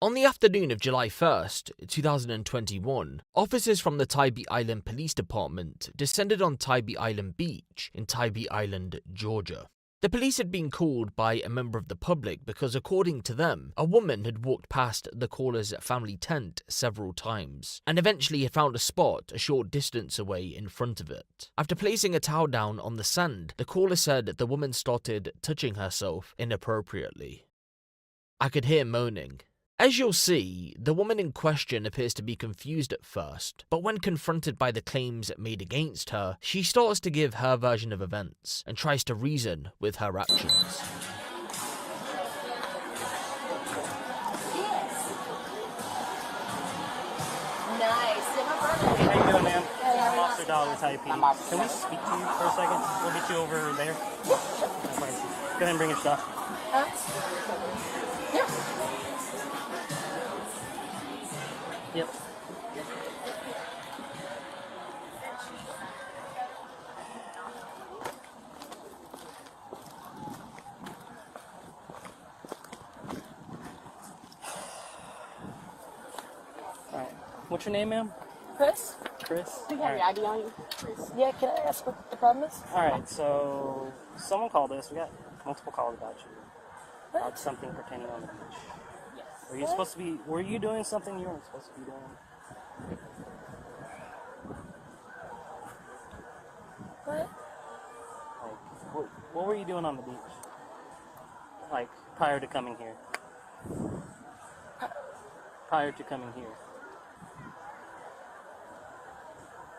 On the afternoon of July 1st, 2021, officers from the Tybee Island Police Department descended on Tybee Island Beach in Tybee Island, Georgia. The police had been called by a member of the public because, according to them, a woman had walked past the caller's family tent several times and eventually had found a spot a short distance away in front of it. After placing a towel down on the sand, the caller said the woman started touching herself inappropriately. I could hear moaning. As you'll see, the woman in question appears to be confused at first, but when confronted by the claims made against her, she starts to give her version of events and tries to reason with her actions. Nice. How you doing, ma'am? I'm Officer Dollar with Tybee. Can we speak to you for a second? We'll get you over there. Go ahead and bring your stuff. Yeah. Yep. Alright. What's your name, ma'am? Chris? Chris? Do you have your ID on you? Yeah, can I ask what the problem is? Alright, so someone called us. We got multiple calls about you. About something pertaining on the beach. Yes. Were you supposed to be, were you doing something you weren't supposed to be doing? What? Like, what were you doing on the beach? Like, prior to coming here? Prior to coming here.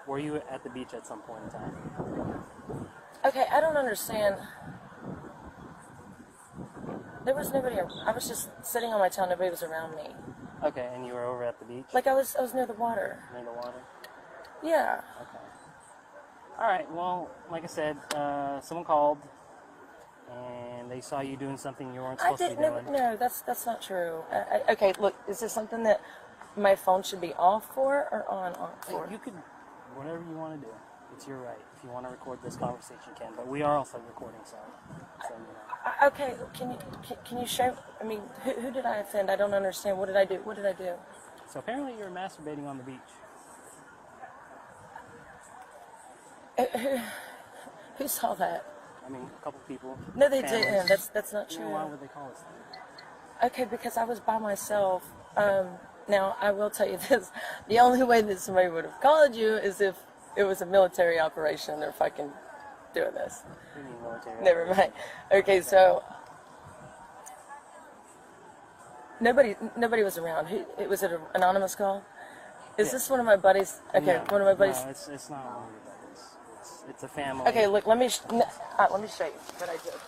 Were you at the beach at some point in time? Okay, I don't understand. There was nobody. I was just sitting on my tail. Nobody was around me. Okay, and you were over at the beach? Like I was near the water. Near the water? Yeah. Okay. Alright, well, like I said, someone called and they saw you doing something you weren't supposed to be doing. No, that's not true. Okay, look, is this something that my phone should be off for or on for? You could, whatever you want to do. It's your right. If you want to record this conversation, you can. But we are also recording, so you know. Okay, can you show? I mean, who did I offend? I don't understand. What did I do? What did I do? So apparently you were masturbating on the beach. Who saw that? I mean, a couple people. No, they families. didn't. That's not true. Why would they call us that? Okay, because I was by myself. Now, I will tell you this. The only way that somebody would have called you is if it was a military operation. They're fucking doing this. You mean military? Never mind. Okay, so nobody was around. Was it an anonymous call? Is this one of my buddies? Okay, No, one of my buddies. No, it's not one of your buddies. It's a family. Okay, look, let me show you what I did.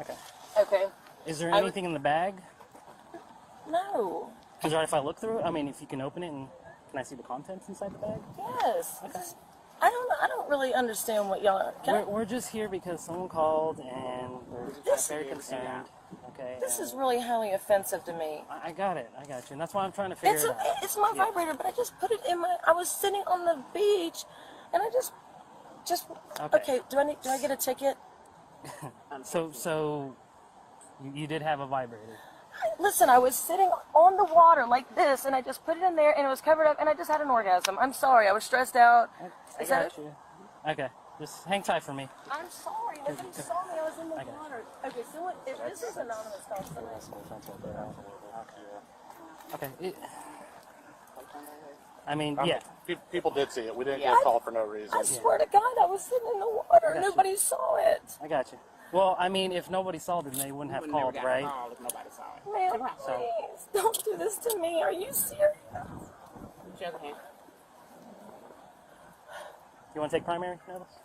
Okay. Okay. Is there anything in the bag? No. Is it alright if I look through it? I mean, if you can open it and can I see the contents inside the bag? Yes. Okay. I don't really understand what y'all are. We're just here because someone called and we're very concerned. Okay. This is really highly offensive to me. I got it. I got you. And that's why I'm trying to figure it out. It's my vibrator, but I just put it in my. I was sitting on the beach, and I just. Okay. Do I get a ticket? So you did have a vibrator. Listen, I was sitting on the water like this, and I just put it in there, and it was covered up, and I just had an orgasm. I'm sorry, I was stressed out. I got you. Okay, just hang tight for me. I'm sorry, nobody saw me. I was in the water. Okay, so if this is anonymous, Okay. I mean, yeah. People did see it. We didn't get a call for no reason. I swear to God, I was sitting in the water. Nobody saw it. I got you. Well, I mean, if nobody saw it, then they wouldn't have called, right? Nobody saw it. Man, please, don't do this to me. Are you serious? You want to take primary notice?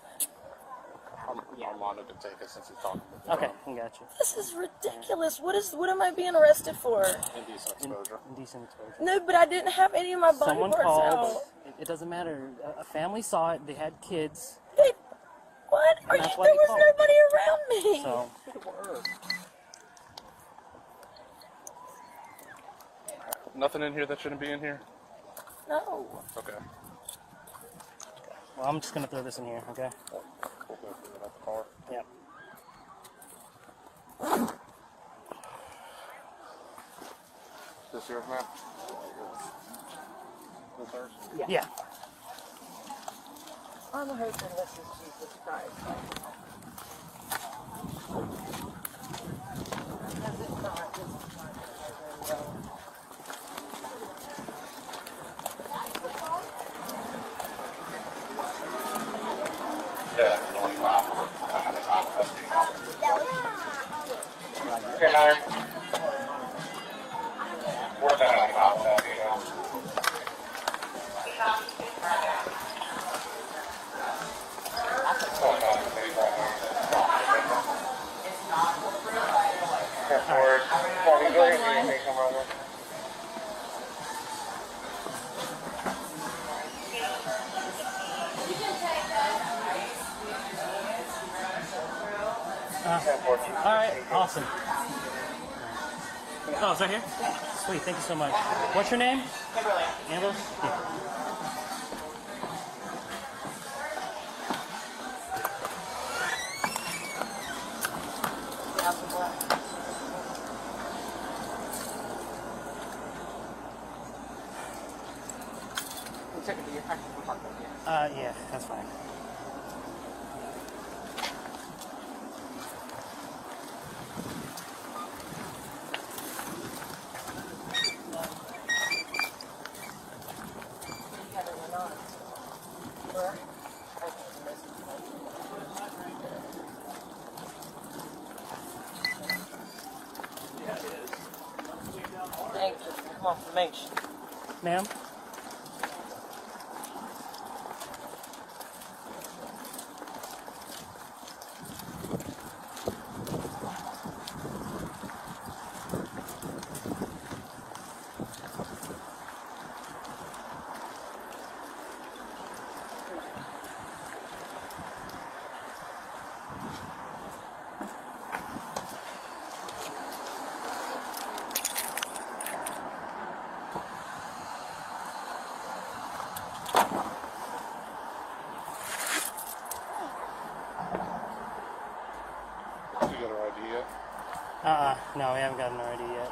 I wanted to take it since he's talking. Okay, I got you. This is ridiculous. What am I being arrested for? Indecent exposure. Indecent exposure. No, but I didn't have any of my body Someone parts called. out. It doesn't matter. A family saw it. They had kids. What? There That's why they was called. nobody around me. So. Nothing in here that shouldn't be in here? No. Okay. Well, I'm just gonna throw this in here, okay? We'll go through it at the car. Yep. This yours, man? This yours? Yeah. I'm hoping this is Jesus Christ. Because if not, this is not going to go very well. Yeah. Okay, nine. We're better on top of that, you know. All right, awesome. Oh, it's right here? Sweet, thank you so much. What's your name? Amber? Yeah. Yeah, that's fine. Thanks for confirmation. Ma'am? You got her ID yet? No, we haven't gotten our ID yet.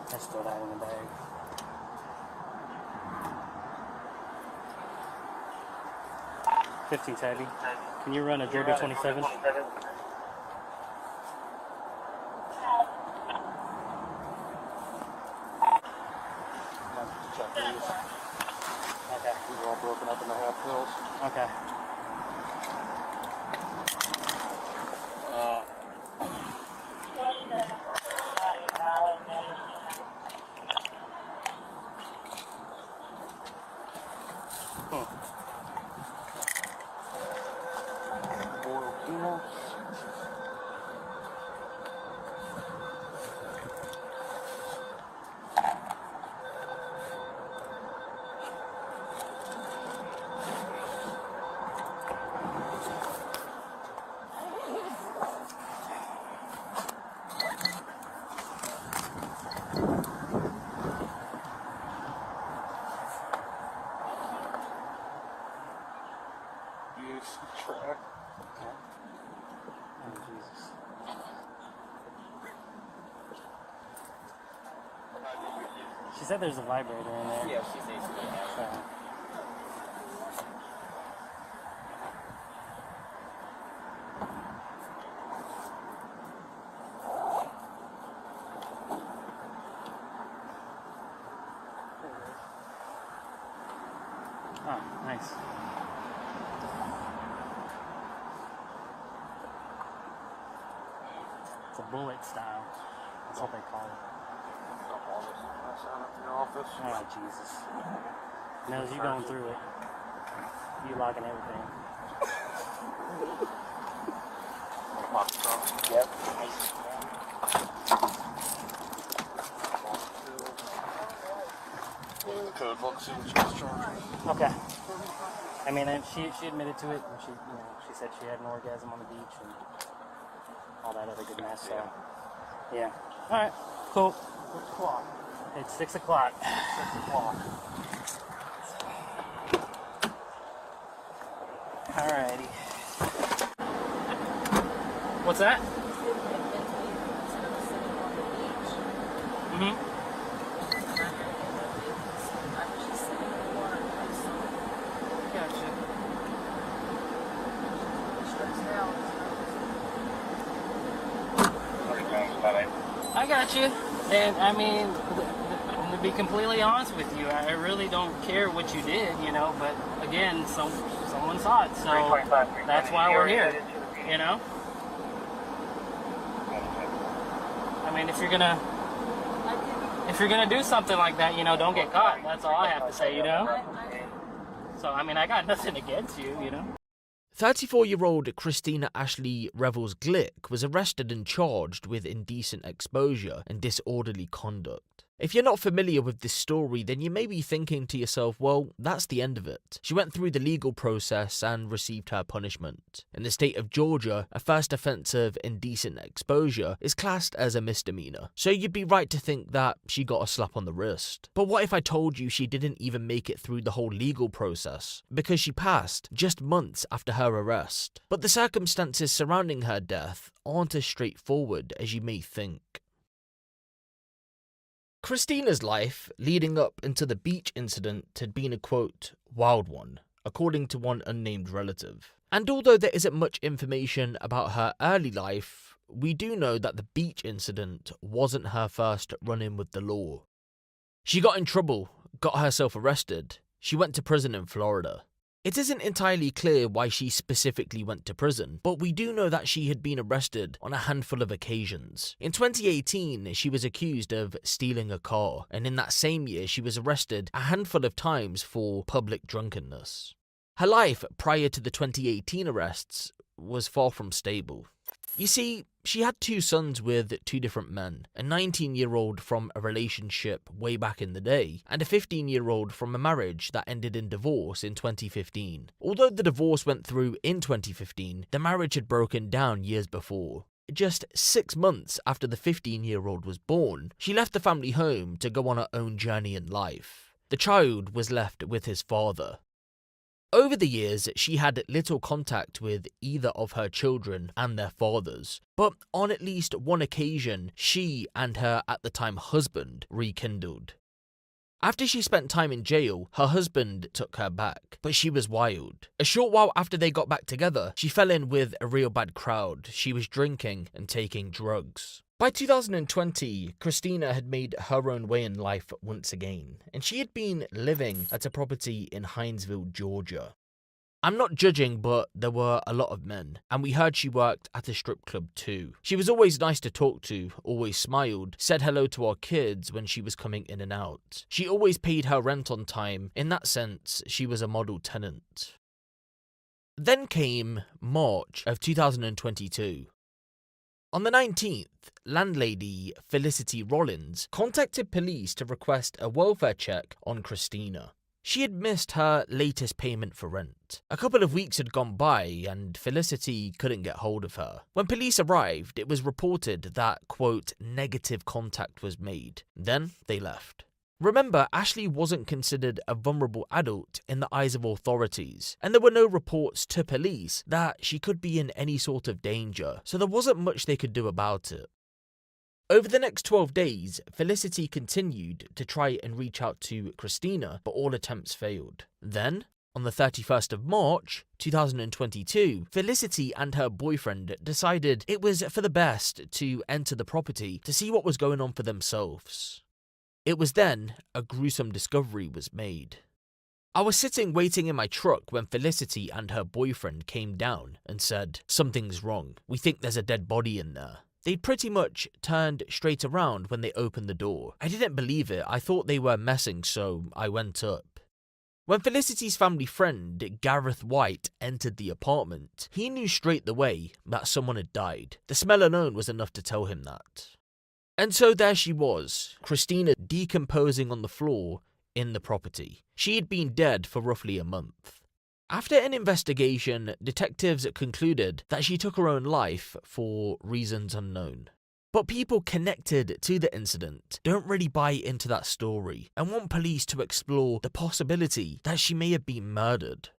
I still have it in the bag. $15's heavy. Can you run a Georgia 27? Check these. Okay. These are all broken up into half pills. Okay. Oil pills. Use track. Oh, Jesus. She said there's a vibrator in there. Yeah, she says she didn't have it. So. Oh, nice. It's a bullet style. That's what they call it. Dump all this mess out of your office. Oh, Jesus. Knows you going through it. You locking everything. Lock the trunk. Yep. Look at the code book, see what she was charging. Okay. I mean, and she admitted to it, and she said she had an orgasm on the beach and all that other good mess. So, yeah. All right. Cool. What's the clock? It's 6 o'clock. 6 o'clock. Alrighty. What's that? I got you. And I mean, to be completely honest with you, I really don't care what you did, you know, but again, someone saw it, so that's why we're here, you know? I mean, if you're gonna do something like that, you know, don't get caught. That's all I have to say, you know? So, I mean, I got nothing against you, you know? 34-year-old Christina Ashley Revels Glick was arrested and charged with indecent exposure and disorderly conduct. If you're not familiar with this story, then you may be thinking to yourself, well, that's the end of it. She went through the legal process and received her punishment. In the state of Georgia, a first offence of indecent exposure is classed as a misdemeanor, so you'd be right to think that she got a slap on the wrist. But what if I told you she didn't even make it through the whole legal process, because she passed just months after her arrest? But the circumstances surrounding her death aren't as straightforward as you may think. Christina's life leading up into the beach incident had been a quote, wild one, according to one unnamed relative. And although there isn't much information about her early life, we do know that the beach incident wasn't her first run-in with the law. She got in trouble, got herself arrested. She went to prison in Florida. It isn't entirely clear why she specifically went to prison, but we do know that she had been arrested on a handful of occasions. In 2018, she was accused of stealing a car, and in that same year she was arrested a handful of times for public drunkenness. Her life prior to the 2018 arrests was far from stable. You see, she had 2 sons with 2 different men, a 19-year-old from a relationship way back in the day, and a 15-year-old from a marriage that ended in divorce in 2015. Although the divorce went through in 2015, the marriage had broken down years before. Just 6 months after the 15-year-old was born, she left the family home to go on her own journey in life. The child was left with his father. Over the years, she had little contact with either of her children and their fathers, but on at least one occasion, she and her at the time husband rekindled. After she spent time in jail, her husband took her back, but she was wild. A short while after they got back together, she fell in with a real bad crowd. She was drinking and taking drugs. By 2020, Christina had made her own way in life once again, and she had been living at a property in Hinesville, Georgia. I'm not judging, but there were a lot of men, and we heard she worked at a strip club too. She was always nice to talk to, always smiled, said hello to our kids when she was coming in and out. She always paid her rent on time. In that sense, she was a model tenant. Then came March of 2022. On the 19th, landlady Felicity Rollins contacted police to request a welfare check on Christina. She had missed her latest payment for rent. A couple of weeks had gone by and Felicity couldn't get hold of her. When police arrived, it was reported that, quote, negative contact was made. Then they left. Remember, Ashley wasn't considered a vulnerable adult in the eyes of authorities, and there were no reports to police that she could be in any sort of danger, so there wasn't much they could do about it. Over the next 12 days, Felicity continued to try and reach out to Christina, but all attempts failed. Then, on the 31st of March, 2022, Felicity and her boyfriend decided it was for the best to enter the property to see what was going on for themselves. It was then a gruesome discovery was made. I was sitting waiting in my truck when Felicity and her boyfriend came down and said, "Something's wrong. We think there's a dead body in there." They'd pretty much turned straight around when they opened the door. I didn't believe it. I thought they were messing, so I went up. When Felicity's family friend, Gareth White, entered the apartment, he knew straight away that someone had died. The smell alone was enough to tell him that. And so there she was, Christina decomposing on the floor in the property. She had been dead for roughly a month. After an investigation, detectives concluded that she took her own life for reasons unknown. But people connected to the incident don't really buy into that story and want police to explore the possibility that she may have been murdered.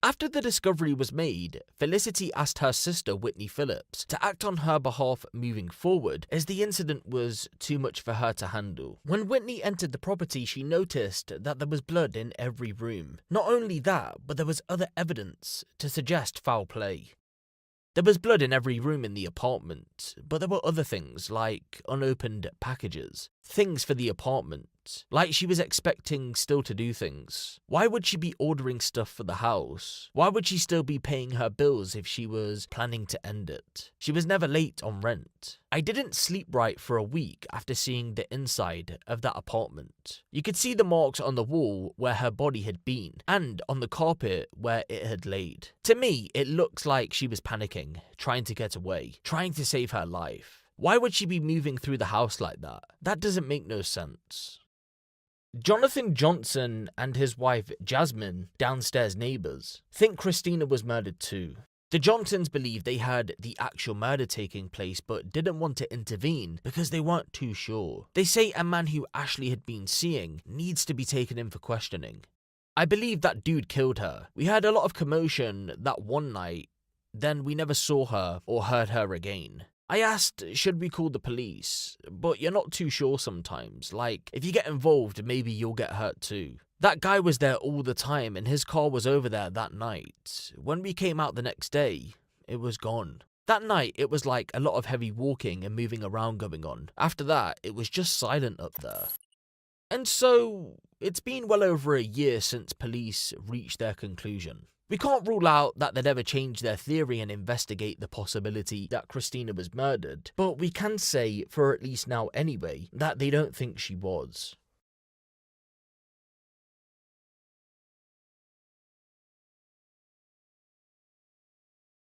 After the discovery was made, Felicity asked her sister Whitney Phillips to act on her behalf moving forward, as the incident was too much for her to handle. When Whitney entered the property, she noticed that there was blood in every room. Not only that, but there was other evidence to suggest foul play. There was blood in every room in the apartment, but there were other things like unopened packages, things for the apartment, like she was expecting still to do things. Why would she be ordering stuff for the house? Why would she still be paying her bills if she was planning to end it? She was never late on rent. I didn't sleep right for a week after seeing the inside of that apartment. You could see the marks on the wall where her body had been, and on the carpet where it had laid. To me, it looks like she was panicking, trying to get away, trying to save her life. Why would she be moving through the house like that? That doesn't make no sense. Jonathan Johnson and his wife Jasmine, downstairs neighbours, think Christina was murdered too. The Johnsons believe they heard the actual murder taking place but didn't want to intervene because they weren't too sure. They say a man who Ashley had been seeing needs to be taken in for questioning. I believe that dude killed her. We heard a lot of commotion that one night, then we never saw her or heard her again. I asked, should we call the police? But you're not too sure sometimes. Like, if you get involved, maybe you'll get hurt too. That guy was there all the time and his car was over there that night. When we came out the next day, it was gone. That night, it was like a lot of heavy walking and moving around going on. After that, it was just silent up there. And so, it's been well over a year since police reached their conclusion. We can't rule out that they'd ever change their theory and investigate the possibility that Christina was murdered, but we can say, for at least now anyway, that they don't think she was.